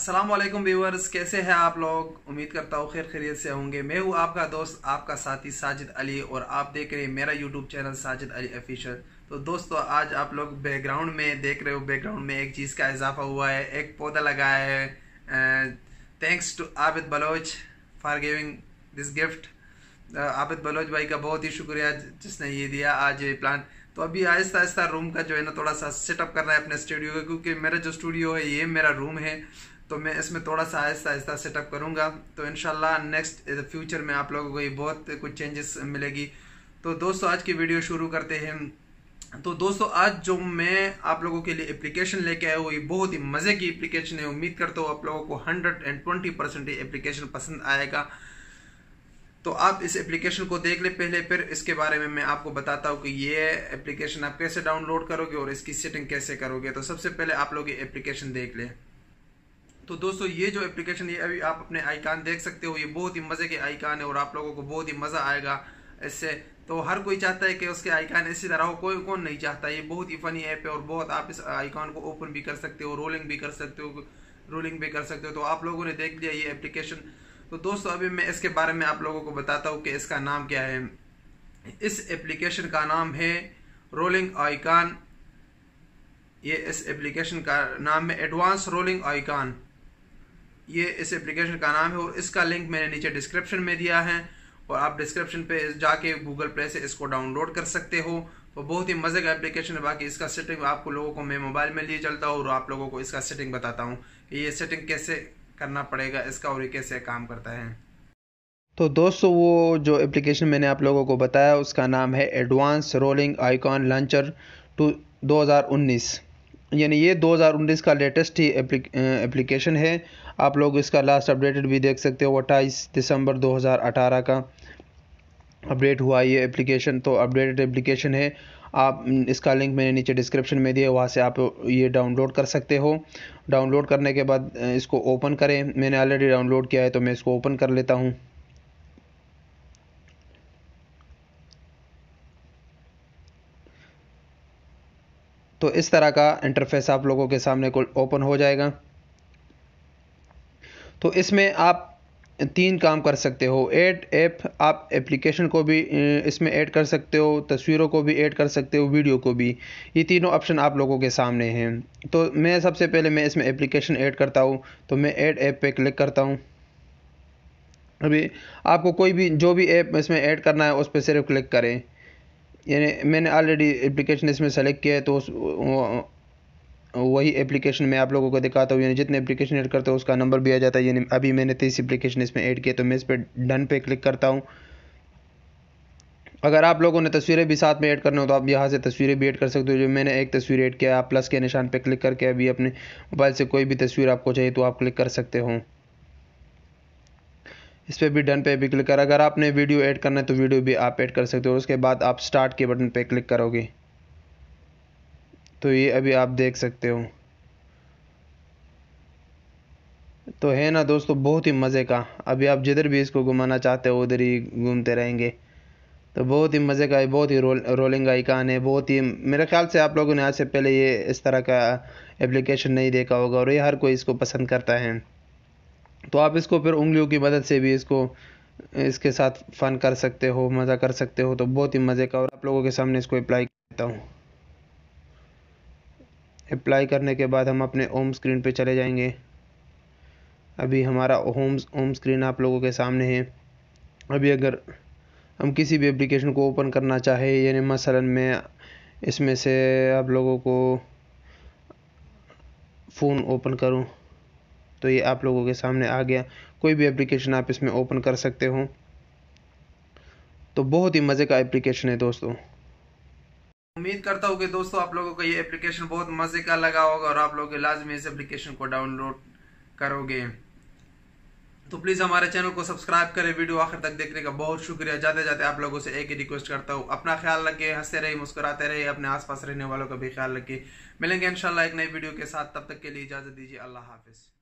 अस्सलाम वालेकुम व्यूअर्स, कैसे हैं आप लोग। उम्मीद करता हूँ खैर खैरियत से होंगे। मैं हूँ आपका दोस्त, आपका साथी साजिद अली, और आप देख रहे हैं मेरा YouTube channel Sajid Ali official. तो दोस्तों, आज आप लोग बैकग्राउंड में देख रहे हो, बैकग्राउंड में एक चीज़ का इजाफा हुआ है, एक पौधा लगाया है। Thanks to Abid Baloch for giving this gift. Abid Baloch भाई का बहुत ही शुक्रिया जिसने ये दिया आज ये प्लांट। तो अभी आहिस्ता आहिस्ता रूम का जो है ना थोड़ा सा सेटअप करना है अपने स्टूडियो का, क्योंकि मेरा जो स्टूडियो है ये मेरा रूम है। तो मैं इसमें थोड़ा सा आहिस्ता आहिस्ता सेटअप करूँगा। तो इंशाल्लाह नेक्स्ट फ्यूचर में आप लोगों को ये बहुत कुछ चेंजेस मिलेगी। तो दोस्तों, आज की वीडियो शुरू करते हैं। तो दोस्तों, आज जो मैं आप लोगों के लिए एप्लीकेशन लेके आया हूँ, ये बहुत ही मज़े की एप्लीकेशन है। उम्मीद करता हूँ आप लोगों को 120% ये एप्लीकेशन पसंद आएगा। तो आप इस एप्लीकेशन को देख ले पहले, फिर इसके बारे में मैं आपको बताता हूँ कि ये एप्लीकेशन आप कैसे डाउनलोड करोगे और इसकी सेटिंग कैसे करोगे। तो सबसे पहले आप लोग ये एप्लीकेशन देख लें। तो दोस्तों, ये जो एप्लीकेशन ये अभी आप अपने आइकान देख सकते हो, ये बहुत ही मज़े के आइकान है और आप लोगों को बहुत ही मज़ा आएगा इससे। तो हर कोई चाहता है कि उसके आइकान इसी तरह हो, कोई कौन नहीं चाहता। ये बहुत ही फनी ऐप है और बहुत आप इस आइकान को ओपन भी कर सकते हो, रोलिंग भी कर सकते हो, रोलिंग भी कर सकते हो। तो आप लोगों ने देख लिया ये एप्लीकेशन। तो दोस्तों, अभी मैं इसके बारे में आप लोगों को बताता हूँ कि इसका नाम क्या है। इस एप्लीकेशन का नाम है रोलिंग आइकान। ये इस एप्लीकेशन का नाम है एडवांस रोलिंग आइकान। ये इस एप्लीकेशन का नाम है और इसका लिंक मैंने नीचे डिस्क्रिप्शन में दिया है, और आप डिस्क्रिप्शन पे जाके गूगल प्ले से इसको डाउनलोड कर सकते हो। तो बहुत ही मज़े का एप्लीकेशन है। बाकी इसका सेटिंग आपको लोगों को मैं मोबाइल में लिए चलता हूँ और आप लोगों को इसका सेटिंग बताता हूँ कि ये सेटिंग कैसे करना पड़ेगा इसका और ये कैसे काम करता है। तो दोस्तों, वो जो एप्लीकेशन मैंने आप लोगों को बताया उसका नाम है एडवांस रोलिंग आइकॉन लॉन्चर 2019। यानी ये 2019 का लेटेस्ट ही एप्लीकेशन है। आप लोग इसका लास्ट अपडेटेड भी देख सकते हो, 28 दिसंबर 2018 का अपडेट हुआ ये एप्लीकेशन। तो अपडेटेड एप्लीकेशन है। आप इसका लिंक मैंने नीचे डिस्क्रिप्शन में दिया, वहाँ से आप ये डाउनलोड कर सकते हो। डाउनलोड करने के बाद इसको ओपन करें। मैंने ऑलरेडी डाउनलोड किया है तो मैं इसको ओपन कर लेता हूँ। तो इस तरह का इंटरफेस आप लोगों के सामने को ओपन हो जाएगा। तो इसमें आप 3 काम कर सकते हो। ऐड ऐप, आप एप्लीकेशन को भी इसमें ऐड कर सकते हो, तस्वीरों को भी ऐड कर सकते हो, वीडियो को भी। ये तीनों ऑप्शन आप लोगों के सामने हैं। तो मैं सबसे पहले मैं इसमें एप्लीकेशन ऐड करता हूँ। तो मैं ऐड ऐप पे क्लिक करता हूँ। अभी आपको कोई भी जो भी ऐप इसमें ऐड करना है उस पर सिर्फ क्लिक करें। यानी मैंने ऑलरेडी एप्लीकेशन इसमें सेलेक्ट किया है, तो वही एप्लीकेशन मैं आप लोगों को दिखाता हूँ। यानी जितने एप्लीकेशन ऐड करते हो उसका नंबर भी आ जाता है। यानी अभी मैंने 30 एप्लीकेशन इसमें ऐड किए, तो मैं इस पर डन पे क्लिक करता हूँ। अगर आप लोगों ने तस्वीरें भी साथ में ऐड करना हो तो आप यहाँ से तस्वीरें भी ऐड कर सकते हो। जो मैंने एक तस्वीर ऐड किया, आप प्लस के निशान पे क्लिक करके अभी अपने मोबाइल से कोई भी तस्वीर आपको चाहिए तो आप क्लिक कर सकते हो। इस पर भी डन पे भी क्लिक कर। अगर आपने वीडियो ऐड करना है तो वीडियो भी आप ऐड कर सकते हो। उसके बाद आप स्टार्ट के बटन पे क्लिक करोगे तो ये अभी आप देख सकते हो। तो है ना दोस्तों, बहुत ही मज़े का। अभी आप जिधर भी इसको घुमाना चाहते हो उधर ही घूमते रहेंगे। तो बहुत ही मज़े का है, बहुत ही रोलिंग आइकान है। बहुत ही, मेरे ख्याल से आप लोगों ने आज से पहले ये इस तरह का एप्लीकेशन नहीं देखा होगा, और ये हर कोई इसको पसंद करता है। तो आप इसको फिर उंगलियों की मदद से भी इसको इसके साथ फ़न कर सकते हो, मज़ा कर सकते हो। तो बहुत ही मज़े का। और आप लोगों के सामने इसको अप्लाई करता हूँ। अप्लाई करने के बाद हम अपने होम स्क्रीन पे चले जाएंगे। अभी हमारा होम स्क्रीन आप लोगों के सामने है। अभी अगर हम किसी भी एप्लीकेशन को ओपन करना चाहे, यानी मसलन मैं इसमें से आप लोगों को फ़ोन ओपन करूं, तो ये आप लोगों के सामने आ गया। कोई भी एप्लीकेशन आप इसमें ओपन कर सकते हो। तो बहुत ही मज़े का एप्लीकेशन है दोस्तों। उम्मीद करता हूँ कि दोस्तों आप लोगों को ये एप्लीकेशन बहुत मज़े का लगा होगा और आप लोग लाजमी इस एप्लीकेशन को डाउनलोड करोगे। तो प्लीज़ हमारे चैनल को सब्सक्राइब करें। वीडियो आखिर तक देखने का बहुत शुक्रिया। जाते जाते आप लोगों से एक ही रिक्वेस्ट करता हूँ, अपना ख्याल रखिए, हंसते रहिए, मुस्कुराते रहिए, अपने आसपास रहने वालों का भी ख्याल रखिए। मिलेंगे इंशाल्लाह एक नई वीडियो के साथ। तब तक के लिए इजाज़त दीजिए। अल्लाह हाफिज़।